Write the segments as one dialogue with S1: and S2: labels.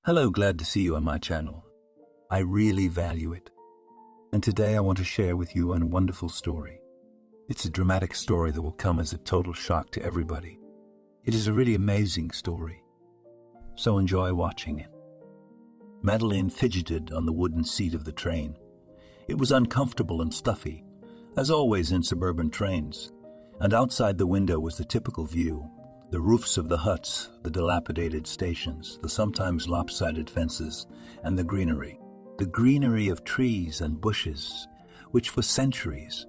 S1: Hello, glad to see you on my channel. I really value it. And today I want to share with you a wonderful story. It's a dramatic story that will come as a total shock to everybody. It is a really amazing story. So enjoy watching it. Madeline fidgeted on the wooden seat of the train. It was uncomfortable and stuffy, as always in suburban trains, and outside the window was the typical view. The roofs of the huts, the dilapidated stations, the sometimes lopsided fences, and the greenery of trees and bushes, which for centuries,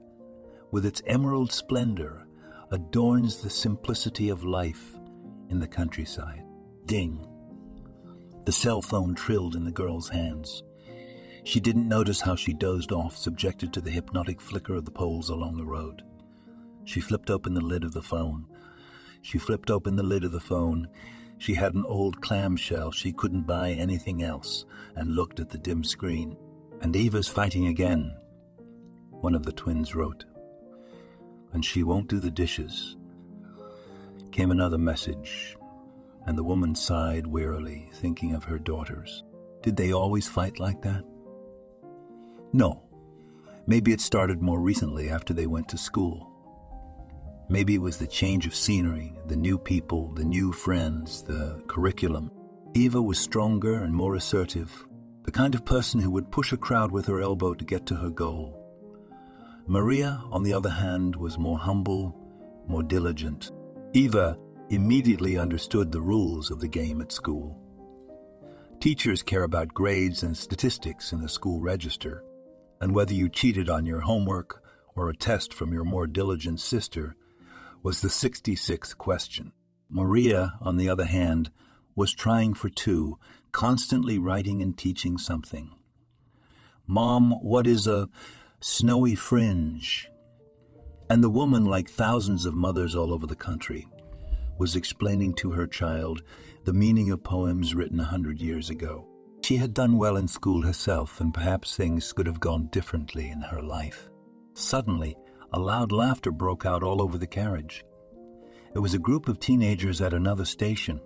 S1: with its emerald splendor, adorns the simplicity of life in the countryside. Ding! The cell phone trilled in the girl's hands. She didn't notice how she dozed off, subjected to the hypnotic flicker of the poles along the road. She flipped open the lid of the phone. She had an old clamshell. She couldn't buy anything else, and looked at the dim screen. "And Eva's fighting again," one of the twins wrote. "And she won't do the dishes." Came another message, and the woman sighed wearily, thinking of her daughters. Did they always fight like that? No. Maybe it started more recently after they went to school. Maybe it was the change of scenery, the new people, the new friends, the curriculum. Eva was stronger and more assertive, the kind of person who would push a crowd with her elbow to get to her goal. Maria, on the other hand, was more humble, more diligent. Eva immediately understood the rules of the game at school. Teachers care about grades and statistics in the school register, and whether you cheated on your homework or a test from your more diligent sister was the 66th question. Maria, on the other hand, was trying for two, constantly writing and teaching something. "Mom, what is a snowy fringe?" And the woman, like thousands of mothers all over the country, was explaining to her child the meaning of poems written 100 years ago. She had done well in school herself, and perhaps things could have gone differently in her life. Suddenly, a loud laughter broke out all over the carriage. It was a group of teenagers at another station.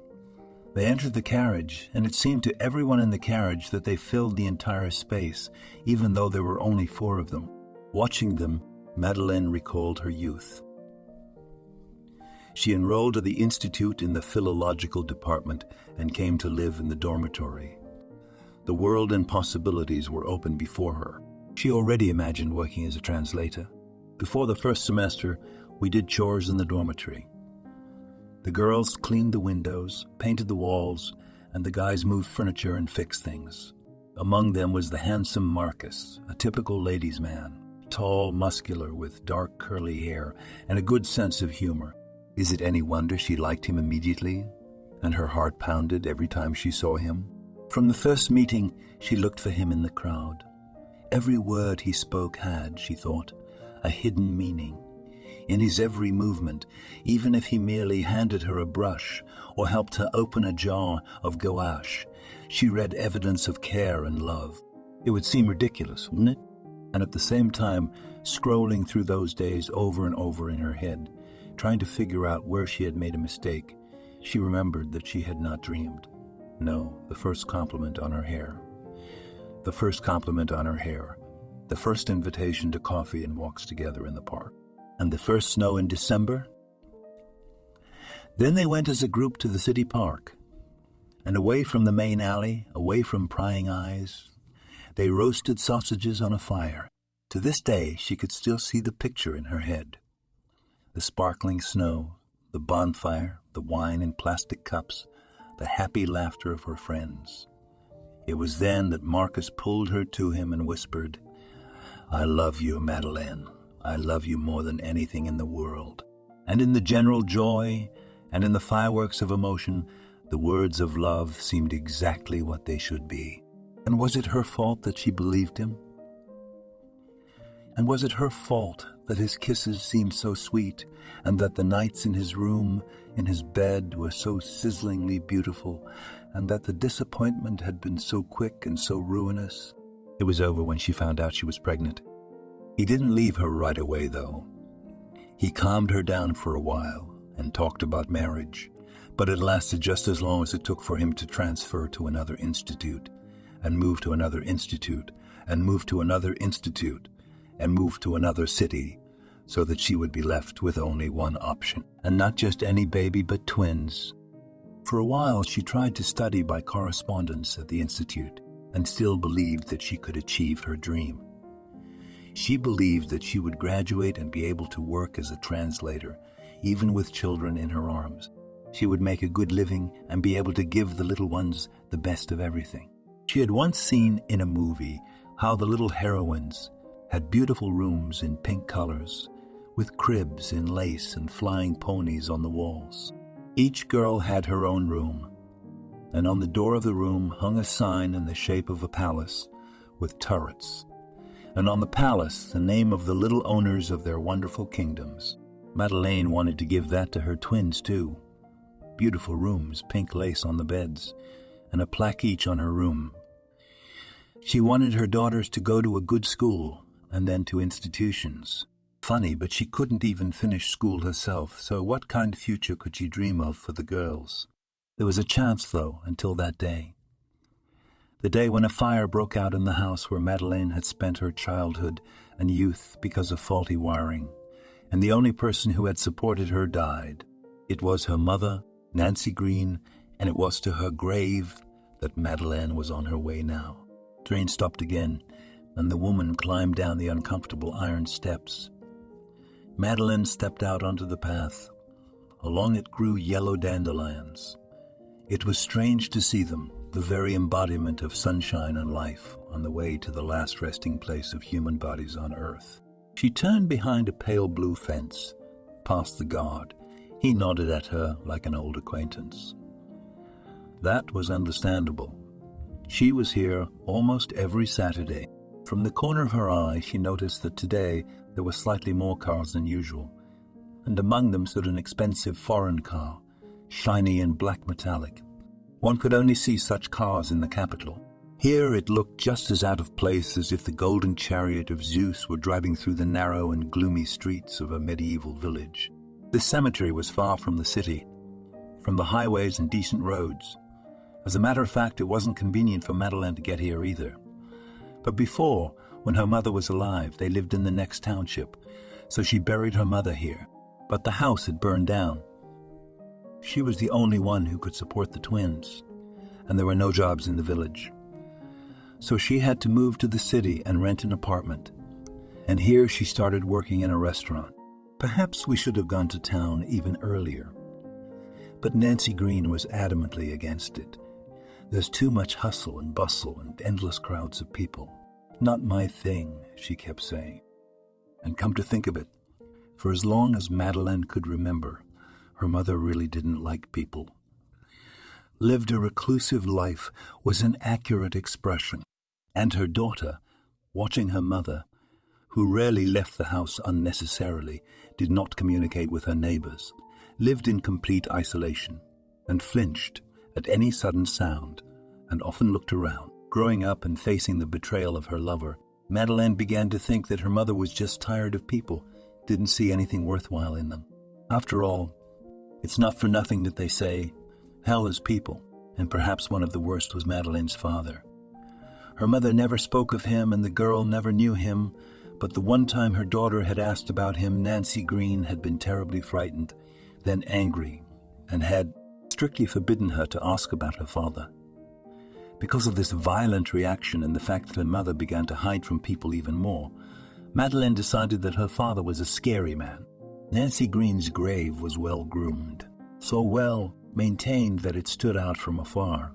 S1: They entered the carriage, and it seemed to everyone in the carriage that they filled the entire space, even though there were only 4 of them. Watching them, Madeline recalled her youth. She enrolled at the institute in the philological department and came to live in the dormitory. The world and possibilities were open before her. She already imagined working as a translator. Before the first semester, we did chores in the dormitory. The girls cleaned the windows, painted the walls, and the guys moved furniture and fixed things. Among them was the handsome Marcus, a typical ladies' man, tall, muscular, with dark curly hair and a good sense of humor. Is it any wonder she liked him immediately, and her heart pounded every time she saw him? From the first meeting, she looked for him in the crowd. Every word he spoke had, she thought, a hidden meaning. In his every movement, even if he merely handed her a brush or helped her open a jar of gouache, she read evidence of care and love. It would seem ridiculous, wouldn't it? And at the same time, scrolling through those days over and over in her head, trying to figure out where she had made a mistake, she remembered that she had not dreamed. No, the first compliment on her hair. The first compliment on her hair. The first invitation to coffee and walks together in the park. And the first snow in December. Then they went as a group to the city park. And away from the main alley, away from prying eyes, they roasted sausages on a fire. To this day, she could still see the picture in her head. The sparkling snow, the bonfire, the wine in plastic cups, the happy laughter of her friends. It was then that Marcus pulled her to him and whispered, "I love you, Madeline. I love you more than anything in the world." And in the general joy and in the fireworks of emotion, the words of love seemed exactly what they should be. And was it her fault that she believed him? And was it her fault that his kisses seemed so sweet, and that the nights in his room, in his bed, were so sizzlingly beautiful, and that the disappointment had been so quick and so ruinous? It was over when she found out she was pregnant. He didn't leave her right away, though. He calmed her down for a while and talked about marriage, But it lasted just as long as it took for him to transfer to another institute, and move to another institute, and move to another institute, and move to another city, so that she would be left with only one option. And not just any baby, but twins. For a while, she tried to study by correspondence at the institute, and still believed that she could achieve her dream. She believed that she would graduate and be able to work as a translator, even with children in her arms. She would make a good living and be able to give the little ones the best of everything. She had once seen in a movie how the little heroines had beautiful rooms in pink colors, with cribs in lace and flying ponies on the walls. Each girl had her own room, and on the door of the room hung a sign in the shape of a palace with turrets, and on the palace the name of the little owners of their wonderful kingdoms. Madeline wanted to give that to her twins too. Beautiful rooms, pink lace on the beds, and a plaque each on her room. She wanted her daughters to go to a good school and then to institutions. Funny, but she couldn't even finish school herself, so what kind of future could she dream of for the girls? There was a chance, though, until that day. The day when a fire broke out in the house where Madeline had spent her childhood and youth because of faulty wiring, and the only person who had supported her died. It was her mother, Nancy Green, and it was to her grave that Madeline was on her way now. The train stopped again, and the woman climbed down the uncomfortable iron steps. Madeline stepped out onto the path. Along it grew yellow dandelions. It was strange to see them, the very embodiment of sunshine and life, on the way to the last resting place of human bodies on earth. She turned behind a pale blue fence, past the guard. He nodded at her like an old acquaintance. That was understandable. She was here almost every Saturday. From the corner of her eye, she noticed that today there were slightly more cars than usual, and among them stood an expensive foreign car, shiny and black metallic. One could only see such cars in the capital. Here it looked just as out of place as if the golden chariot of Zeus were driving through the narrow and gloomy streets of a medieval village. The cemetery was far from the city, from the highways and decent roads. As a matter of fact, it wasn't convenient for Madeline to get here either. But before, when her mother was alive, they lived in the next township, so she buried her mother here. But the house had burned down. She was the only one who could support the twins, and there were no jobs in the village. So she had to move to the city and rent an apartment. And here she started working in a restaurant. Perhaps we should have gone to town even earlier. But Nancy Green was adamantly against it. There's too much hustle and bustle and endless crowds of people. Not my thing, she kept saying. And come to think of it, for as long as Madeline could remember, her mother really didn't like people. Lived a reclusive life was an accurate expression, and her daughter, watching her mother, who rarely left the house unnecessarily, did not communicate with her neighbors, lived in complete isolation, and flinched at any sudden sound, and often looked around. Growing up and facing the betrayal of her lover, Madeline began to think that her mother was just tired of people, didn't see anything worthwhile in them. After all, it's not for nothing that they say, hell is people, and perhaps one of the worst was Madeline's father. Her mother never spoke of him, and the girl never knew him, but the one time her daughter had asked about him, Nancy Green had been terribly frightened, then angry, and had strictly forbidden her to ask about her father. Because of this violent reaction and the fact that her mother began to hide from people even more, Madeline decided that her father was a scary man. Nancy Green's grave was well groomed, so well maintained that it stood out from afar.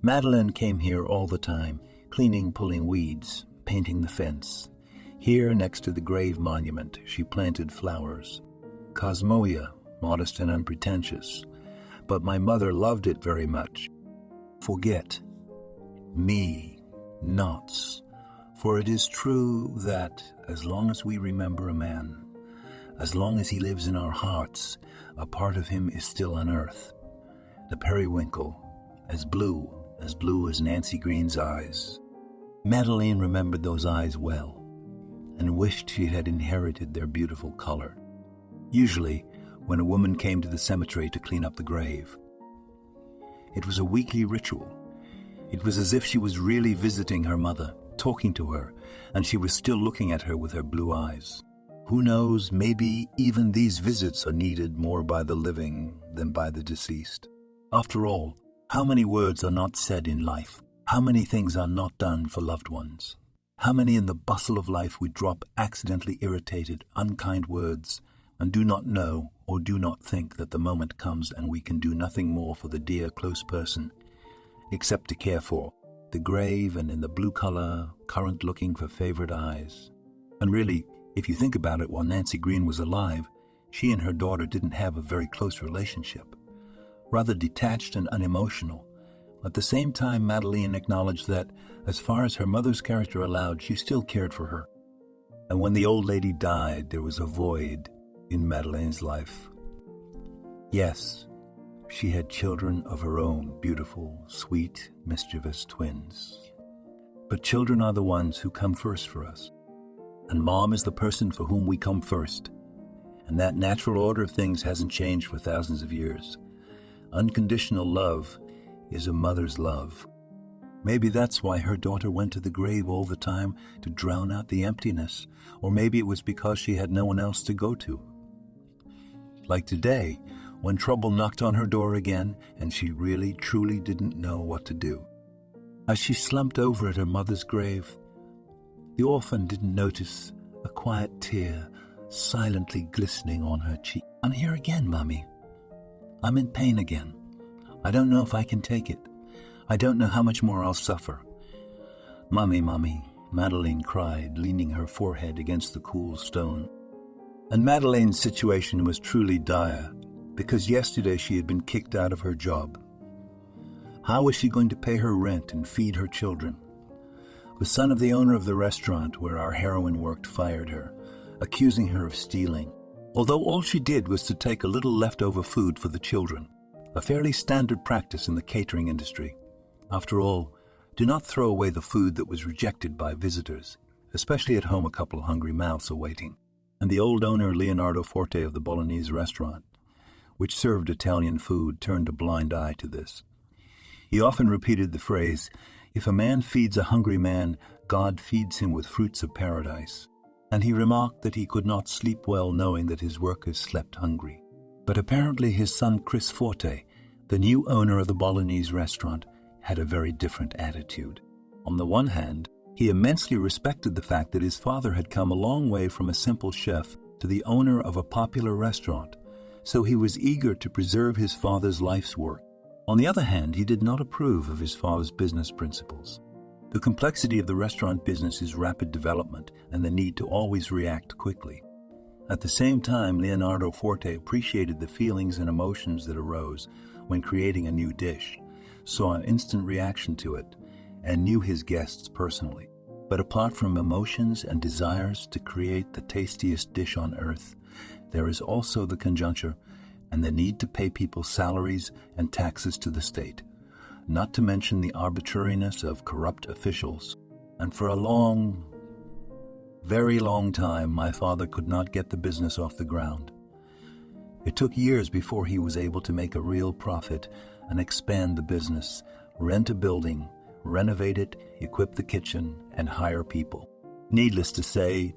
S1: Madeline came here all the time, cleaning, pulling weeds, painting the fence. Here, next to the grave monument, she planted flowers. Cosmoia, modest and unpretentious. But my mother loved it very much. Forget me nots, for it is true that as long as we remember a man, as long as he lives in our hearts, a part of him is still on earth. The periwinkle, as blue as Nancy Green's eyes. Madeline remembered those eyes well, and wished she had inherited their beautiful color. Usually, when a woman came to the cemetery to clean up the grave. It was a weekly ritual. It was as if she was really visiting her mother, talking to her, and she was still looking at her with her blue eyes. Who knows, maybe even these visits are needed more by the living than by the deceased. After all, how many words are not said in life? How many things are not done for loved ones? How many in the bustle of life we drop accidentally irritated, unkind words and do not know or do not think that the moment comes and we can do nothing more for the dear close person except to care for the grave and in the blue color, current looking for favorite eyes. And really, if you think about it, while Nancy Green was alive, she and her daughter didn't have a very close relationship. Rather detached and unemotional. At the same time, Madeline acknowledged that, as far as her mother's character allowed, she still cared for her. And when the old lady died, there was a void in Madeline's life. Yes, she had children of her own, beautiful, sweet, mischievous twins. But children are the ones who come first for us. And Mom is the person for whom we come first. And that natural order of things hasn't changed for thousands of years. Unconditional love is a mother's love. Maybe that's why her daughter went to the grave all the time to drown out the emptiness. Or maybe it was because she had no one else to go to. Like today, when trouble knocked on her door again and she really, truly didn't know what to do. As she slumped over at her mother's grave, the orphan didn't notice a quiet tear silently glistening on her cheek. I'm here again, Mommy. I'm in pain again. I don't know if I can take it. I don't know how much more I'll suffer. Mommy, Mommy, Madeline cried, leaning her forehead against the cool stone. And Madeline's situation was truly dire, because yesterday she had been kicked out of her job. How was she going to pay her rent and feed her children? The son of the owner of the restaurant where our heroine worked fired her, accusing her of stealing, although all she did was to take a little leftover food for the children, a fairly standard practice in the catering industry. After all, do not throw away the food that was rejected by visitors, especially at home a couple of hungry mouths are waiting. And the old owner, Leonardo Forte of the Bolognese restaurant, which served Italian food, turned a blind eye to this. He often repeated the phrase, "If a man feeds a hungry man, God feeds him with fruits of paradise." And he remarked that he could not sleep well knowing that his workers slept hungry. But apparently his son Chris Forte, the new owner of the Bolognese restaurant, had a very different attitude. On the one hand, he immensely respected the fact that his father had come a long way from a simple chef to the owner of a popular restaurant, so he was eager to preserve his father's life's work. On the other hand, he did not approve of his father's business principles. The complexity of the restaurant business is rapid development and the need to always react quickly. At the same time, Leonardo Forte appreciated the feelings and emotions that arose when creating a new dish, saw an instant reaction to it, and knew his guests personally. But apart from emotions and desires to create the tastiest dish on earth, there is also the conjuncture and the need to pay people salaries and taxes to the state, not to mention the arbitrariness of corrupt officials. And for a long, very long time, my father could not get the business off the ground. It took years before he was able to make a real profit and expand the business, rent a building, renovate it, equip the kitchen, and hire people. Needless to say,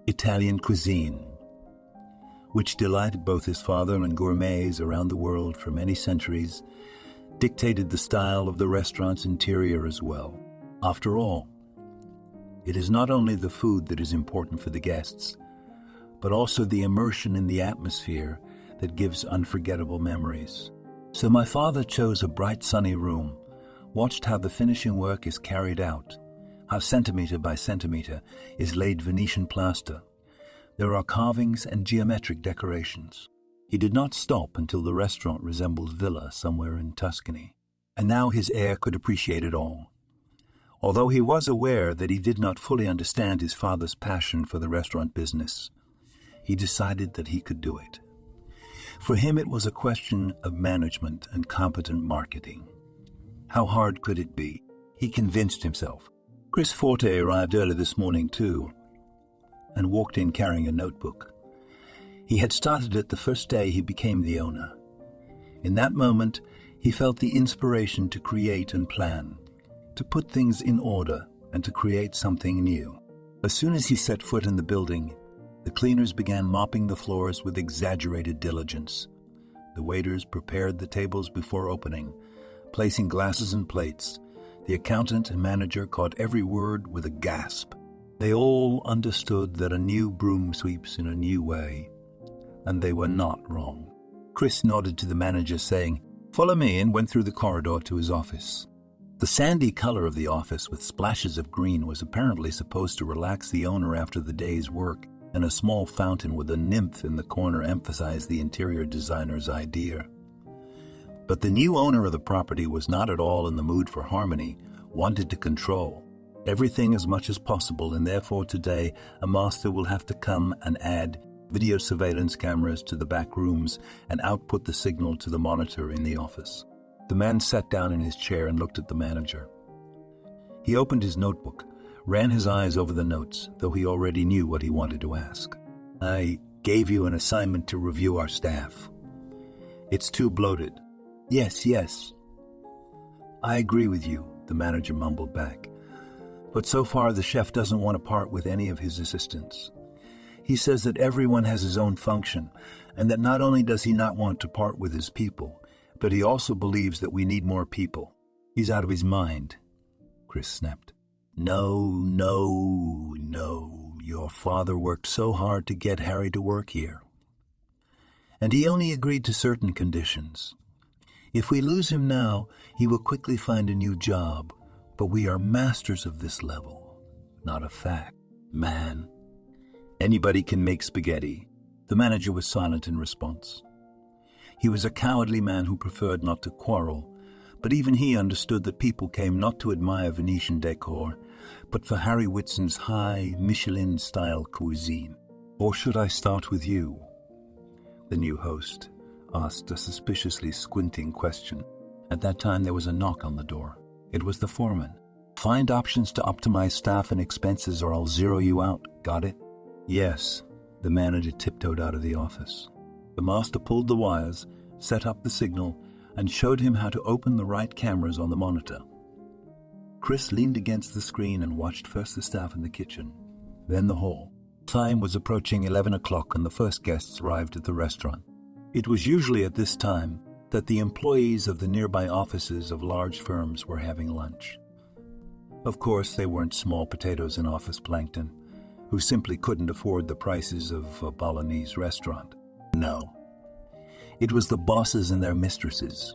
S1: Italian cuisine, which delighted both his father and gourmets around the world for many centuries, dictated the style of the restaurant's interior as well. After all, it is not only the food that is important for the guests, but also the immersion in the atmosphere that gives unforgettable memories. So my father chose a bright sunny room, watched how the finishing work is carried out, how centimeter by centimeter is laid Venetian plaster. There are carvings and geometric decorations. He did not stop until the restaurant resembled a villa somewhere in Tuscany. And now his heir could appreciate it all. Although he was aware that he did not fully understand his father's passion for the restaurant business, he decided that he could do it. For him, it was a question of management and competent marketing. How hard could it be? He convinced himself. Chris Forte arrived early this morning, too, and walked in carrying a notebook. He had started it the first day he became the owner. In that moment, he felt the inspiration to create and plan, to put things in order and to create something new. As soon as he set foot in the building, the cleaners began mopping the floors with exaggerated diligence. The waiters prepared the tables before opening, placing glasses and plates. The accountant and manager caught every word with a gasp. They all understood that a new broom sweeps in a new way, and they were not wrong. Chris nodded to the manager, saying, "Follow me," and went through the corridor to his office. The sandy color of the office with splashes of green was apparently supposed to relax the owner after the day's work, and a small fountain with a nymph in the corner emphasized the interior designer's idea. But the new owner of the property was not at all in the mood for harmony, wanted to control everything as much as possible, and therefore today a master will have to come and add video surveillance cameras to the back rooms and output the signal to the monitor in the office. The man sat down in his chair and looked at the manager. He opened his notebook, ran his eyes over the notes, though he already knew what he wanted to ask. "I gave you an assignment to review our staff. It's too bloated." Yes. "I agree with you," the manager mumbled back. "But so far the chef doesn't want to part with any of his assistants. He says that everyone has his own function, and that not only does he not want to part with his people, but he also believes that we need more people. He's out of his mind," Chris snapped. No. Your father worked so hard to get Harry to work here. And he only agreed to certain conditions. If we lose him now, he will quickly find a new job, but we are masters of this level. Not a fact. Man. Anybody can make spaghetti. The manager was silent in response. He was a cowardly man who preferred not to quarrel, but even he understood that people came not to admire Venetian decor, but for Harry Whitson's high Michelin-style cuisine. "Or should I start with you?" the new host asked a suspiciously squinting question. At that time there was a knock on the door. It was the foreman. "Find options to optimize staff and expenses or I'll zero you out. Got it?" "Yes." The manager tiptoed out of the office. The master pulled the wires, set up the signal, and showed him how to open the right cameras on the monitor. Chris leaned against the screen and watched first the staff in the kitchen, then the hall. Time was approaching 11 o'clock and the first guests arrived at the restaurant. It was usually at this time that the employees of the nearby offices of large firms were having lunch. Of course, they weren't small potatoes in office plankton, who simply couldn't afford the prices of a Balinese restaurant. No. It was the bosses and their mistresses,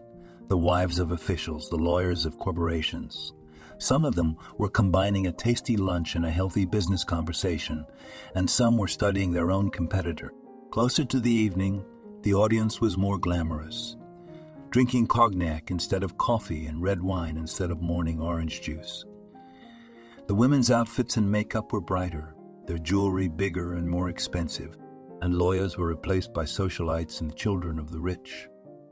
S1: the wives of officials, the lawyers of corporations. Some of them were combining a tasty lunch and a healthy business conversation, and some were studying their own competitor. Closer to the evening, the audience was more glamorous, drinking cognac instead of coffee and red wine instead of morning orange juice. The women's outfits and makeup were brighter, their jewelry bigger and more expensive, and lawyers were replaced by socialites and children of the rich.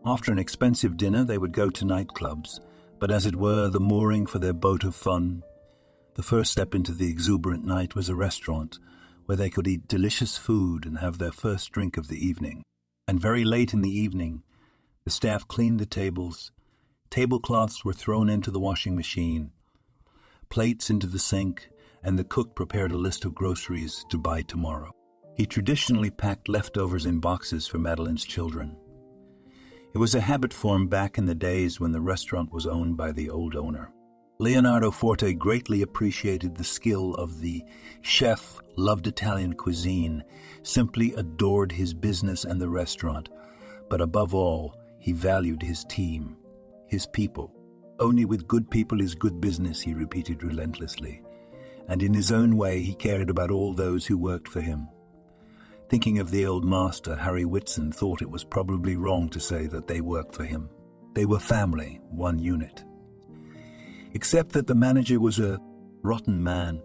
S1: After an expensive dinner, they would go to nightclubs, but as it were, the mooring for their boat of fun. The first step into the exuberant night was a restaurant, where they could eat delicious food and have their first drink of the evening. And very late in the evening, the staff cleaned the tables, tablecloths were thrown into the washing machine, plates into the sink, and the cook prepared a list of groceries to buy tomorrow. He traditionally packed leftovers in boxes for Madeline's children. It was a habit formed back in the days when the restaurant was owned by the old owner. Leonardo Forte greatly appreciated the skill of the chef, loved Italian cuisine, simply adored his business and the restaurant, but above all, he valued his team, his people. "Only with good people is good business," he repeated relentlessly, and in his own way he cared about all those who worked for him. Thinking of the old master, Harry Whitson thought it was probably wrong to say that they worked for him. They were family, one unit. Except that the manager was a rotten man,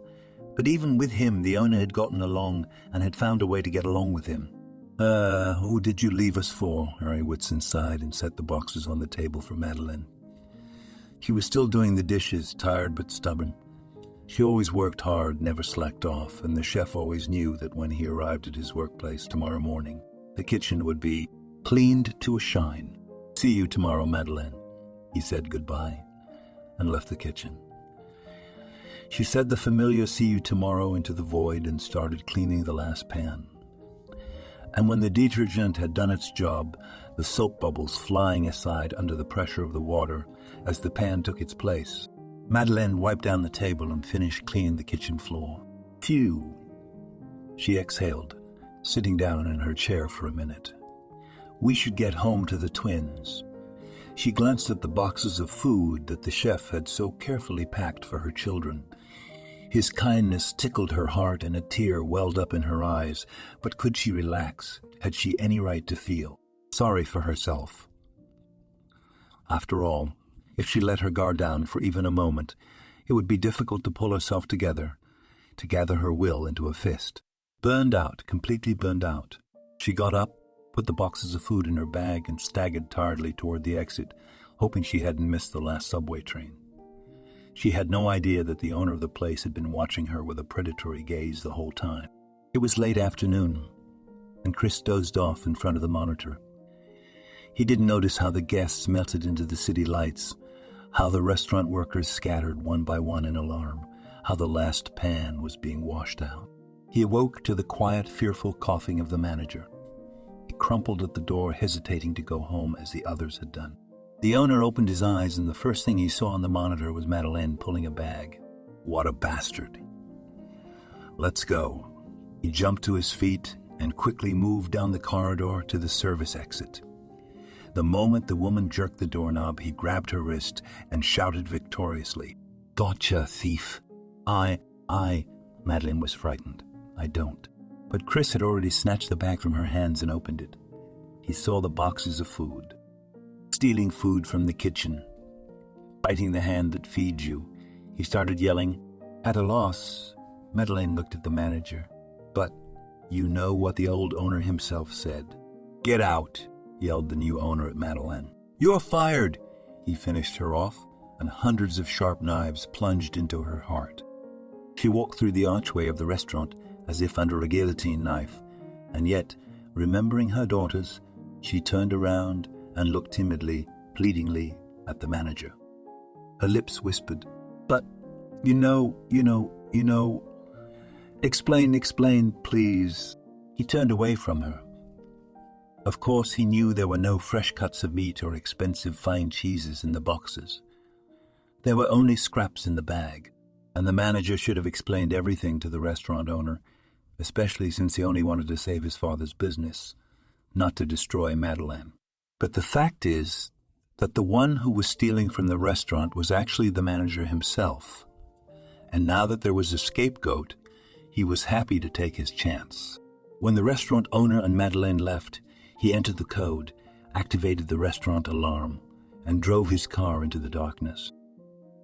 S1: but even with him the owner had gotten along and had found a way to get along with him. Who did you leave us for?" Harry Whitson sighed and set the boxes on the table for Madeline. She was still doing the dishes, tired but stubborn. She always worked hard, never slacked off, and the chef always knew that when he arrived at his workplace tomorrow morning, The kitchen would be cleaned to a shine. "See you tomorrow, Madeline." He said goodbye and left the kitchen. She said the familiar "see you tomorrow" into the void and started cleaning the last pan. And when the detergent had done its job, the soap bubbles flying aside under the pressure of the water as the pan took its place, Madeline wiped down the table and finished cleaning the kitchen floor. Phew! She exhaled, sitting down in her chair for a minute. We should get home to the twins. She glanced at the boxes of food that the chef had so carefully packed for her children. His kindness tickled her heart and a tear welled up in her eyes, but could she relax? Had she any right to feel sorry for herself? After all, if she let her guard down for even a moment, it would be difficult to pull herself together, to gather her will into a fist. Burned out, completely burned out. She got up, put the boxes of food in her bag, and staggered tiredly toward the exit, hoping she hadn't missed the last subway train. She had no idea that the owner of the place had been watching her with a predatory gaze the whole time. It was late afternoon, and Chris dozed off in front of the monitor. He didn't notice how the guests melted into the city lights, how the restaurant workers scattered one by one in alarm, how the last pan was being washed out. He awoke to the quiet, fearful coughing of the manager. He crumpled at the door, hesitating to go home as the others had done. The owner opened his eyes, and the first thing he saw on the monitor was Madeline pulling a bag. What a bastard. Let's go. He jumped to his feet and quickly moved down the corridor to the service exit. The moment the woman jerked the doorknob, he grabbed her wrist and shouted victoriously, "Gotcha, thief." Madeline was frightened. "I don't." But Chris had already snatched the bag from her hands and opened it. He saw the boxes of food. Stealing food from the kitchen, biting the hand that feeds you. He started yelling. At a loss, Madeline looked at the manager. "But you know what the old owner himself said." "Get out," yelled the new owner at Madeline. "You're fired," he finished her off, and hundreds of sharp knives plunged into her heart. She walked through the archway of the restaurant as if under a guillotine knife, and yet, remembering her daughters, she turned around and looked timidly, pleadingly at the manager. Her lips whispered, "But, you know, explain, please." He turned away from her. Of course, he knew there were no fresh cuts of meat or expensive fine cheeses in the boxes. There were only scraps in the bag, and the manager should have explained everything to the restaurant owner, especially since he only wanted to save his father's business, not to destroy Madeline. But the fact is that the one who was stealing from the restaurant was actually the manager himself. And now that there was a scapegoat, he was happy to take his chance. When the restaurant owner and Madeline left, he entered the code, activated the restaurant alarm, and drove his car into the darkness.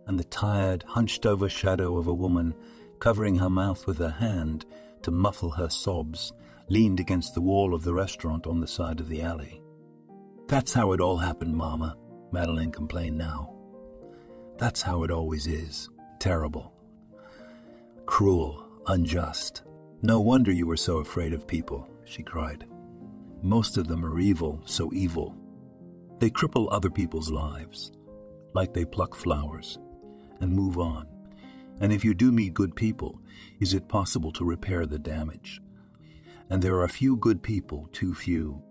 S1: And the tired, hunched-over shadow of a woman, covering her mouth with her hand to muffle her sobs, leaned against the wall of the restaurant on the side of the alley. "That's how it all happened, Mama," Madeline complained now. "That's how it always is. Terrible. Cruel, unjust. No wonder you were so afraid of people," she cried. "Most of them are evil, so evil. They cripple other people's lives, like they pluck flowers, and move on. And if you do meet good people, is it possible to repair the damage? And there are few good people, too few."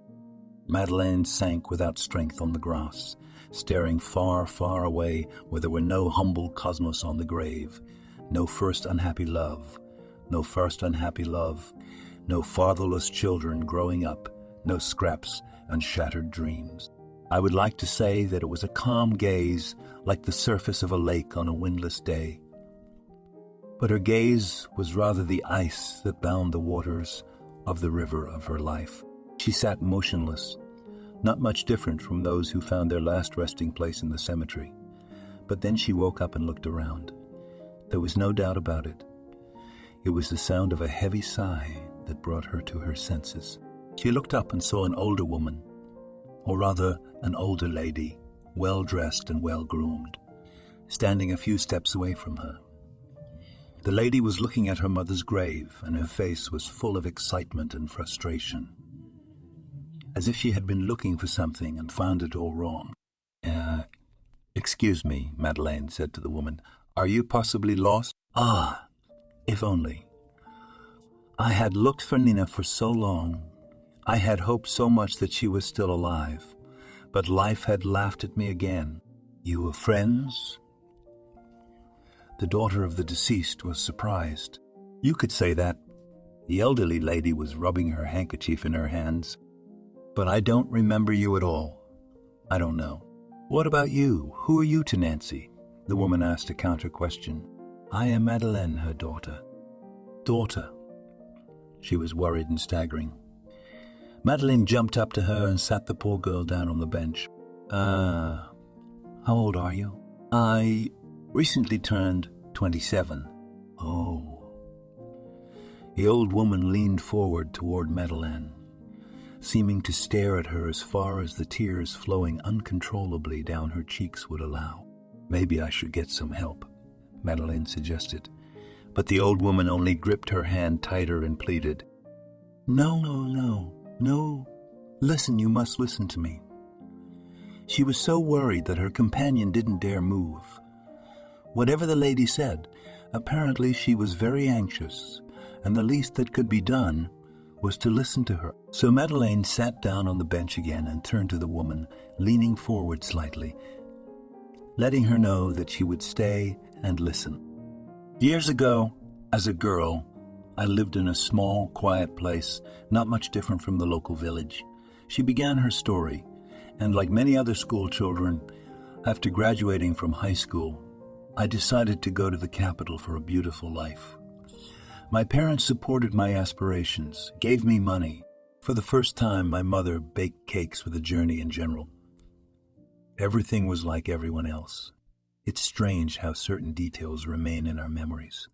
S1: Madeline sank without strength on the grass, staring far, far away where there were no humble cosmos on the grave, no first unhappy love, no fatherless children growing up, no scraps and shattered dreams. I would like to say that it was a calm gaze, like the surface of a lake on a windless day. But her gaze was rather the ice that bound the waters of the river of her life. She sat motionless, not much different from those who found their last resting place in the cemetery. But then she woke up and looked around. There was no doubt about it. It was the sound of a heavy sigh that brought her to her senses. She looked up and saw an older woman, or rather an older lady, well-dressed and well-groomed, standing a few steps away from her. The lady was looking at her mother's grave, and her face was full of excitement and frustration. as if she had been looking for something and found it all wrong. Excuse me, Madeline said to the woman. Are you possibly lost? Ah, if only. I had looked for Nina for so long. I had hoped so much that she was still alive. But life had laughed at me again. You were friends? The daughter of the deceased was surprised. You could say that. The elderly lady was rubbing her handkerchief in her hands. But I don't remember you at all. I don't know. What about you? Who are you to Nancy? The woman asked a counter question. I am Madeline, her daughter. Daughter. She was worried and staggering. Madeline jumped up to her and sat the poor girl down on the bench. How old are you? I recently turned 27. Oh. The old woman leaned forward toward Madeline, seeming to stare at her as far as the tears flowing uncontrollably down her cheeks would allow. Maybe I should get some help, Madeline suggested, but the old woman only gripped her hand tighter and pleaded, No. Listen, you must listen to me. She was so worried that her companion didn't dare move. Whatever the lady said, apparently she was very anxious, and the least that could be done was to listen to her. So Madeline sat down on the bench again and turned to the woman, leaning forward slightly, letting her know that she would stay and listen. Years ago, as a girl, I lived in a small, quiet place, not much different from the local village. She began her story, and like many other school children, after graduating from high school, I decided to go to the capital for a beautiful life. My parents supported my aspirations, gave me money. For the first time, my mother baked cakes for the journey in general. Everything was like everyone else. It's strange how certain details remain in our memories.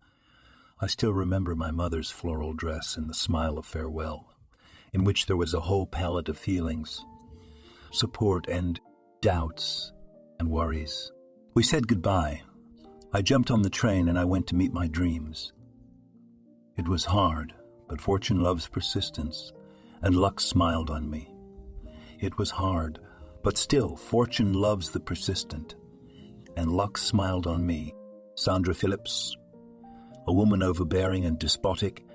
S1: I still remember my mother's floral dress and the smile of farewell, in which there was a whole palette of feelings, support and doubts and worries. We said goodbye. I jumped on the train and I went to meet my dreams. It was hard, but fortune loves persistence, and luck smiled on me. It was hard, but still, fortune loves the persistent, and luck smiled on me. Sandra Phillips, a woman overbearing and despotic,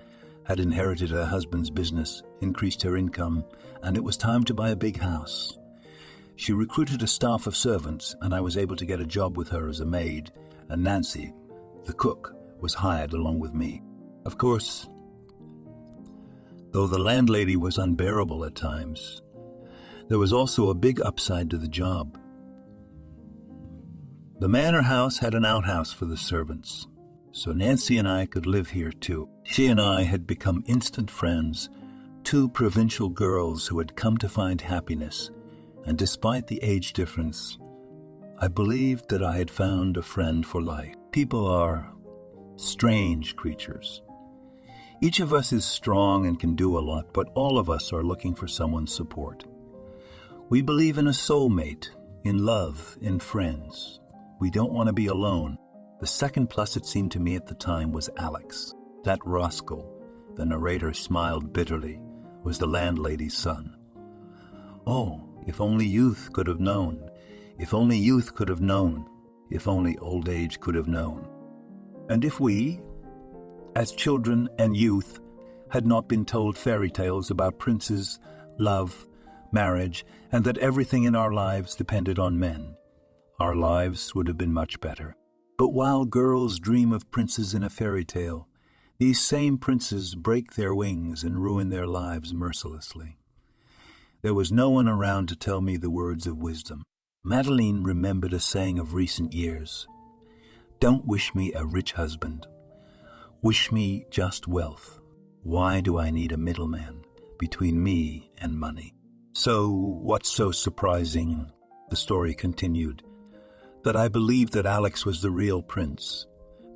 S1: had inherited her husband's business, increased her income, and it was time to buy a big house. She recruited a staff of servants, and I was able to get a job with her as a maid, and Nancy, the cook, was hired along with me. Of course, though the landlady was unbearable at times, there was also a big upside to the job. The manor house had an outhouse for the servants, so Nancy and I could live here too. She and I had become instant friends, two provincial girls who had come to find happiness, and despite the age difference, I believed that I had found a friend for life. People are strange creatures. Each of us is strong and can do a lot, but all of us are looking for someone's support. We believe in a soulmate, in love, in friends. We don't want to be alone. The second plus, it seemed to me at the time, was Alex. That rascal, the narrator smiled bitterly, was the landlady's son. Oh, if only youth could have known. If only youth could have known. If only old age could have known. And if we, as children and youth, had not been told fairy tales about princes, love, marriage, and that everything in our lives depended on men, our lives would have been much better. But while girls dream of princes in a fairy tale, these same princes break their wings and ruin their lives mercilessly. There was no one around to tell me the words of wisdom. Madeline remembered a saying of recent years. Don't wish me a rich husband. Wish me just wealth. Why do I need a middleman between me and money? So, what's so surprising, the story continued, that I believed that Alex was the real prince,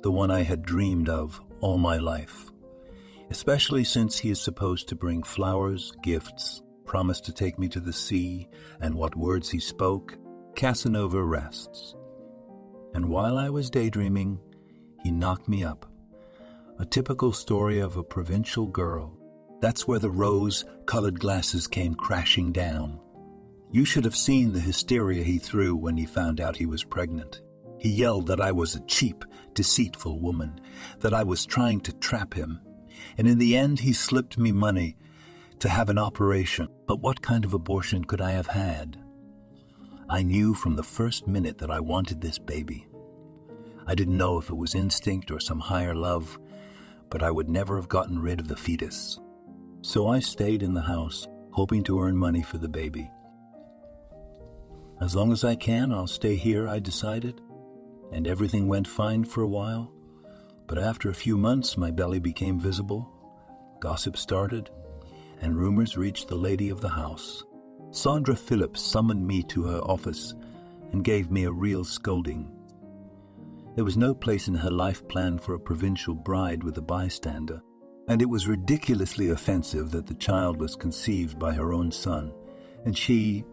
S1: the one I had dreamed of all my life, especially since he is supposed to bring flowers, gifts, promised to take me to the sea, and what words he spoke, Casanova rests. And while I was daydreaming, he knocked me up. A typical story of a provincial girl. That's where the rose-colored glasses came crashing down. You should have seen the hysteria he threw when he found out he was pregnant. He yelled that I was a cheap, deceitful woman, that I was trying to trap him. And in the end, he slipped me money to have an operation. But what kind of abortion could I have had? I knew from the first minute that I wanted this baby. I didn't know if it was instinct or some higher love, but I would never have gotten rid of the fetus. So I stayed in the house, hoping to earn money for the baby. As long as I can, I'll stay here, I decided, and everything went fine for a while. But after a few months, my belly became visible, gossip started, and rumors reached the lady of the house. Sandra Phillips summoned me to her office and gave me a real scolding. There was no place in her life plan for a provincial bride with a bystander, and it was ridiculously offensive that the child was conceived by her own son, and she,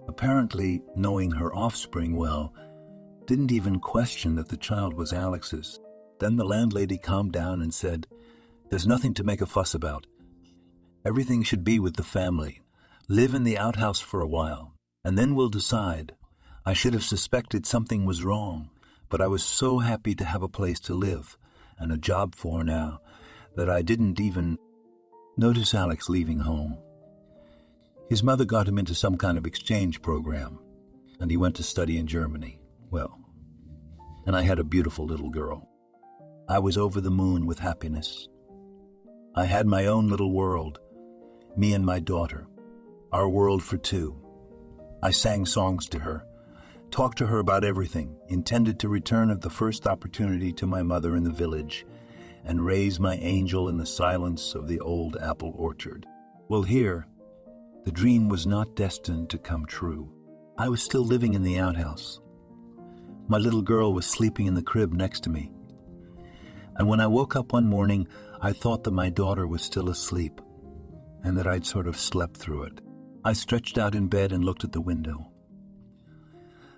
S1: apparently knowing her offspring well, didn't even question that the child was Alex's. Then the landlady calmed down and said, "There's nothing to make a fuss about. Everything should be with the family. Live in the outhouse for a while, and then we'll decide." I should have suspected something was wrong, but I was so happy to have a place to live and a job for now that I didn't even notice Alex leaving home. His mother got him into some kind of exchange program, and he went to study in Germany. Well, and I had a beautiful little girl. I was over the moon with happiness. I had my own little world, me and my daughter, our world for two. I sang songs to her, talked to her about everything, intended to return at the first opportunity to my mother in the village and raise my angel in the silence of the old apple orchard. Well, here, the dream was not destined to come true. I was still living in the outhouse. My little girl was sleeping in the crib next to me. And when I woke up one morning, I thought that my daughter was still asleep and that I'd sort of slept through it. I stretched out in bed and looked at the window.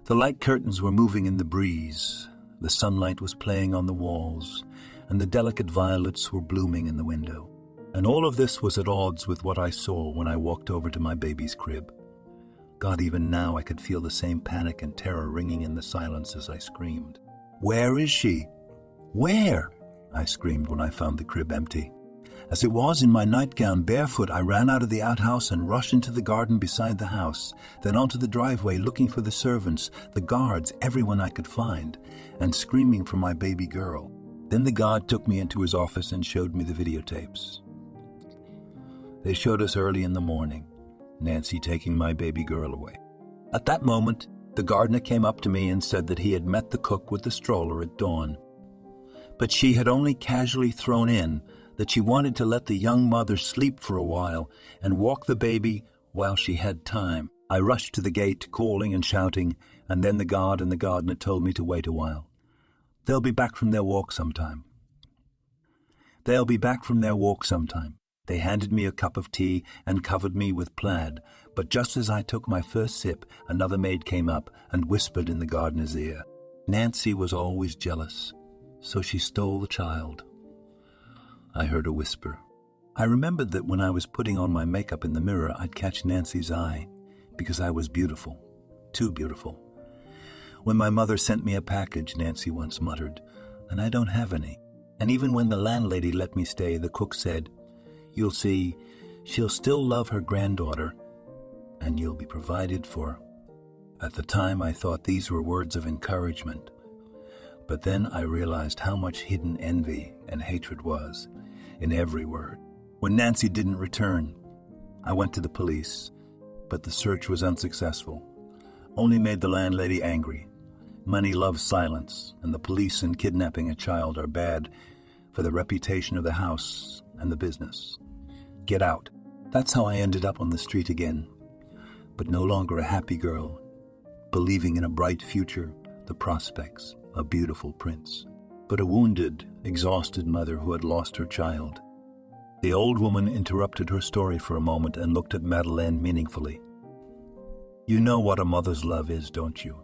S1: The light curtains were moving in the breeze. The sunlight was playing on the walls, and the delicate violets were blooming in the window. And all of this was at odds with what I saw when I walked over to my baby's crib. God, even now I could feel the same panic and terror ringing in the silence as I screamed. "Where is she? Where?" I screamed when I found the crib empty. As it was, in my nightgown, barefoot, I ran out of the outhouse and rushed into the garden beside the house, then onto the driveway looking for the servants, the guards, everyone I could find, and screaming for my baby girl. Then the guard took me into his office and showed me the videotapes. They showed us early in the morning, Nancy taking my baby girl away. At that moment, the gardener came up to me and said that he had met the cook with the stroller at dawn. But she had only casually thrown in that she wanted to let the young mother sleep for a while and walk the baby while she had time. I rushed to the gate, calling and shouting, and then the guard and the gardener told me to wait a while. They'll be back from their walk sometime. They'll be back from their walk sometime. They handed me a cup of tea and covered me with plaid, but just as I took my first sip, another maid came up and whispered in the gardener's ear. Nancy was always jealous, so she stole the child. I heard a whisper. I remembered that when I was putting on my makeup in the mirror, I'd catch Nancy's eye, because I was beautiful, too beautiful. When my mother sent me a package, Nancy once muttered, and I don't have any. And even when the landlady let me stay, the cook said, "You'll see, she'll still love her granddaughter, and you'll be provided for." At the time, I thought these were words of encouragement. But then I realized how much hidden envy and hatred was in every word. When Nancy didn't return, I went to the police, but the search was unsuccessful. Only made the landlady angry. Money loves silence, and the police in kidnapping a child are bad for the reputation of the house and the business. Get out. That's how I ended up on the street again, but no longer a happy girl, believing in a bright future, the prospects, a beautiful prince, but a wounded, exhausted mother who had lost her child. The old woman interrupted her story for a moment and looked at Madeline meaningfully. "You know what a mother's love is, don't you?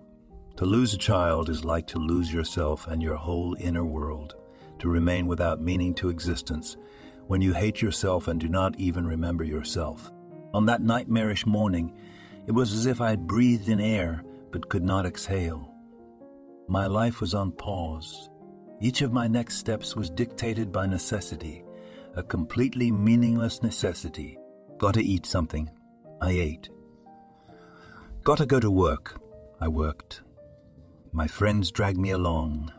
S1: To lose a child is like to lose yourself and your whole inner world, to remain without meaning to existence when you hate yourself and do not even remember yourself. On that nightmarish morning, it was as if I had breathed in air but could not exhale. My life was on pause. Each of my next steps was dictated by necessity, a completely meaningless necessity. Got to eat something. I ate. Got to go to work. I worked. My friends dragged me along,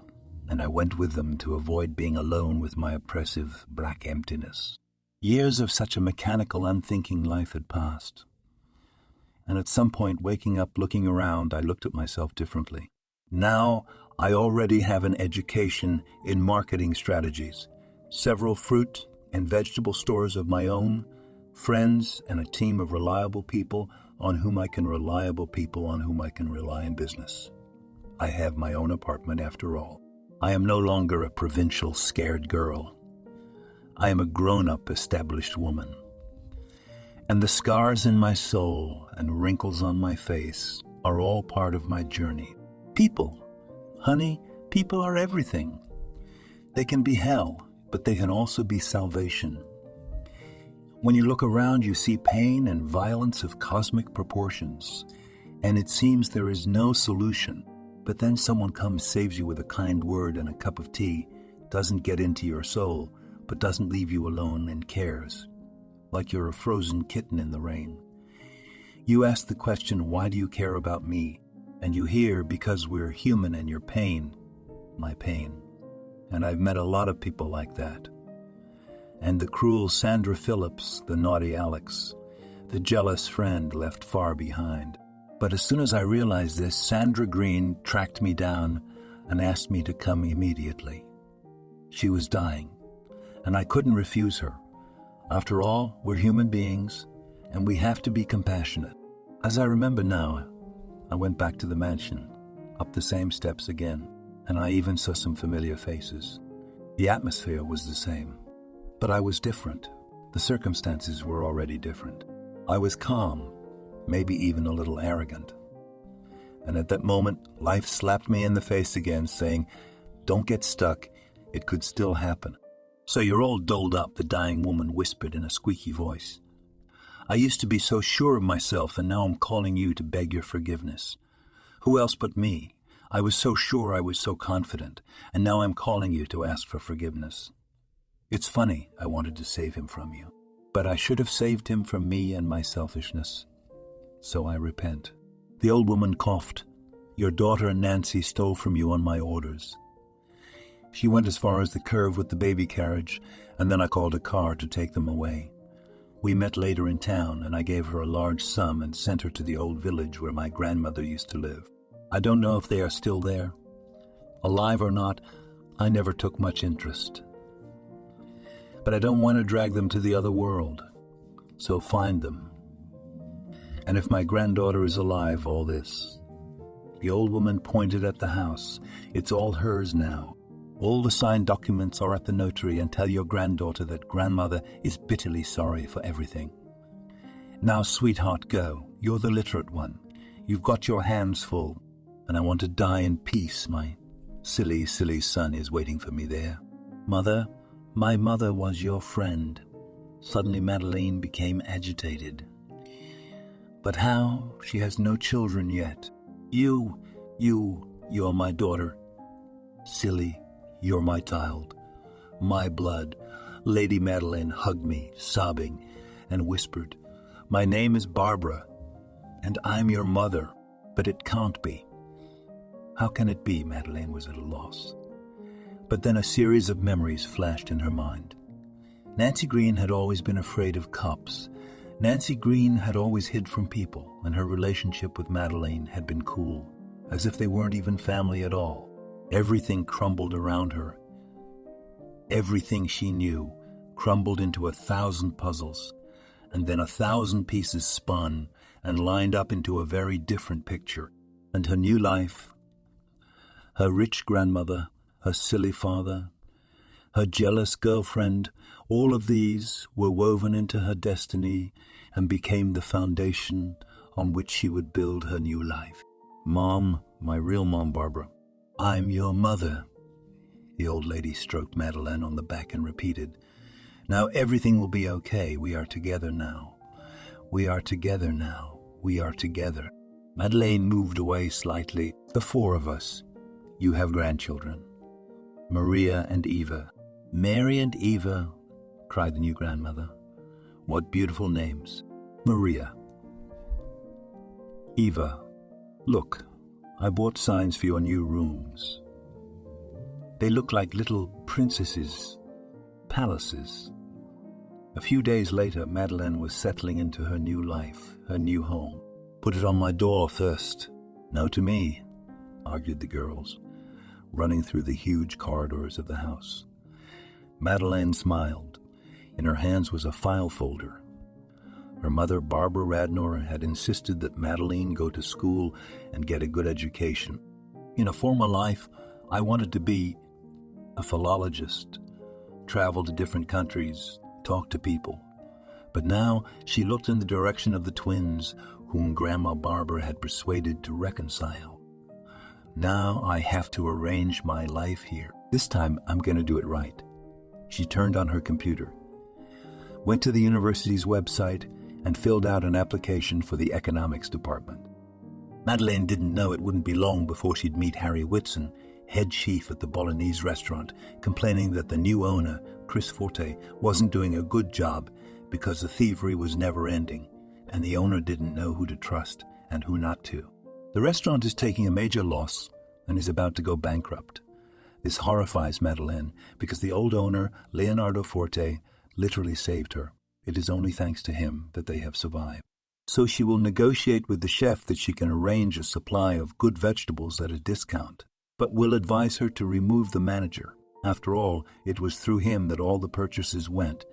S1: and I went with them to avoid being alone with my oppressive black emptiness. Years of such a mechanical, unthinking life had passed. And at some point, waking up, looking around, I looked at myself differently. Now, I already have an education in marketing strategies, several fruit and vegetable stores of my own, friends, and a team of reliable people on whom I can rely in business. I have my own apartment after all. I am no longer a provincial, scared girl. I am a grown-up, established woman. And the scars in my soul and wrinkles on my face are all part of my journey. People, honey, people are everything. They can be hell, but they can also be salvation. When you look around, you see pain and violence of cosmic proportions, and it seems there is no solution. But then someone comes, saves you with a kind word and a cup of tea, doesn't get into your soul, but doesn't leave you alone and cares, like you're a frozen kitten in the rain. You ask the question, why do you care about me? And you hear, because we're human and your pain, my pain. And I've met a lot of people like that. And the cruel Sandra Phillips, the naughty Alex, the jealous friend left far behind. But as soon as I realized this, Sandra Green tracked me down and asked me to come immediately. She was dying, and I couldn't refuse her. After all, we're human beings, and we have to be compassionate. As I remember now, I went back to the mansion, up the same steps again, and I even saw some familiar faces. The atmosphere was the same, but I was different. The circumstances were already different. I was calm, maybe even a little arrogant. And at that moment, life slapped me in the face again, saying, "Don't get stuck, it could still happen." "So you're all doled up," the dying woman whispered in a squeaky voice. "I used to be so sure of myself, and now I'm calling you to beg your forgiveness. Who else but me? I was so sure, I was so confident, and now I'm calling you to ask for forgiveness. It's funny, I wanted to save him from you, but I should have saved him from me and my selfishness. So I repent." The old woman coughed. "Your daughter Nancy stole from you on my orders. She went as far as the curve with the baby carriage, and then I called a car to take them away. We met later in town, and I gave her a large sum and sent her to the old village where my grandmother used to live. I don't know if they are still there. Alive or not, I never took much interest. But I don't want to drag them to the other world, so find them. And if my granddaughter is alive, all this." The old woman pointed at the house. "It's all hers now. All the signed documents are at the notary, and tell your granddaughter that grandmother is bitterly sorry for everything. Now, sweetheart, go. You're the literate one. You've got your hands full, and I want to die in peace. My silly, silly son is waiting for me there. Mother, my mother was your friend." Suddenly Madeline became agitated. "But how? She has no children yet. You're my daughter. Silly, you're my child, my blood." Lady Madeline hugged me, sobbing, and whispered, "My name is Barbara, and I'm your mother, but it can't be." How can it be? Madeline was at a loss. But then a series of memories flashed in her mind. Nancy Green had always been afraid of cops. Nancy Green had always hid from people, and her relationship with Madeline had been cool, as if they weren't even family at all. Everything crumbled around her. Everything she knew crumbled into 1,000 puzzles, and then 1,000 pieces spun and lined up into a very different picture. And her new life, her rich grandmother, her silly father, her jealous girlfriend, all of these were woven into her destiny and became the foundation on which she would build her new life. "Mom, my real mom, Barbara, I'm your mother." The old lady stroked Madeline on the back and repeated, Now everything will be okay. We are together now. We are together now. We are together. Madeleine moved away slightly. The four of us. You have grandchildren. Maria and Eva. Mary and Eva, cried the new grandmother. What beautiful names. Maria. Eva, look, I bought signs for your new rooms. They look like little princesses' palaces. A few days later, Madeline was settling into her new life, her new home. Put it on my door first. No to me, argued the girls, running through the huge corridors of the house. Madeline smiled. In her hands was a file folder. Her mother, Barbara Radnor, had insisted that Madeline go to school and get a good education. In a former life, I wanted to be a philologist, travel to different countries, talk to people. But now she looked in the direction of the twins, whom Grandma Barbara had persuaded to reconcile. Now I have to arrange my life here. This time I'm going to do it right. She turned on her computer, went to the university's website, and filled out an application for the economics department. Madeline didn't know it wouldn't be long before she'd meet Harry Whitson, head chef at the Bolognese restaurant, complaining that the new owner, Chris Forte, wasn't doing a good job because the thievery was never ending, and the owner didn't know who to trust and who not to. The restaurant is taking a major loss and is about to go bankrupt. This horrifies Madeline because the old owner, Leonardo Forte, literally saved her. It is only thanks to him that they have survived. So she will negotiate with the chef that she can arrange a supply of good vegetables at a discount, but will advise her to remove the manager. After all, it was through him that all the purchases went,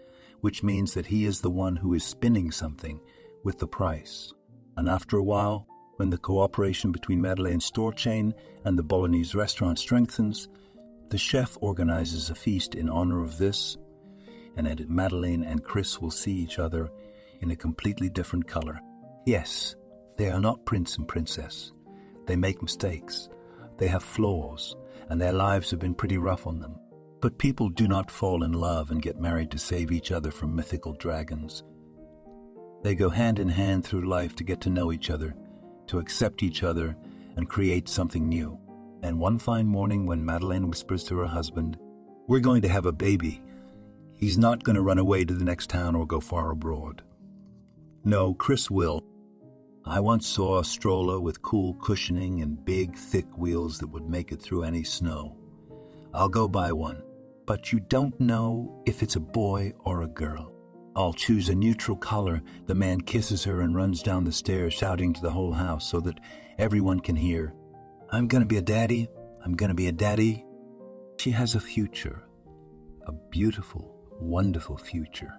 S1: which means that he is the one who is spinning something with the price. And after a while, when the cooperation between Madeleine's store chain and the Bolognese restaurant strengthens, the chef organizes a feast in honor of this, and Madeline and Chris will see each other in a completely different color. Yes, they are not prince and princess. They make mistakes. They have flaws, and their lives have been pretty rough on them. But people do not fall in love and get married to save each other from mythical dragons. They go hand in hand through life to get to know each other, to accept each other, and create something new. And one fine morning when Madeline whispers to her husband, "We're going to have a baby. He's not going to run away to the next town or go far abroad. No, Chris will. I once saw a stroller with cool cushioning and big, thick wheels that would make it through any snow. I'll go buy one, but you don't know if it's a boy or a girl. I'll choose a neutral color." The man kisses her and runs down the stairs shouting to the whole house so that everyone can hear, "I'm going to be a daddy. I'm going to be a daddy." She has a future, a beautiful, wonderful future.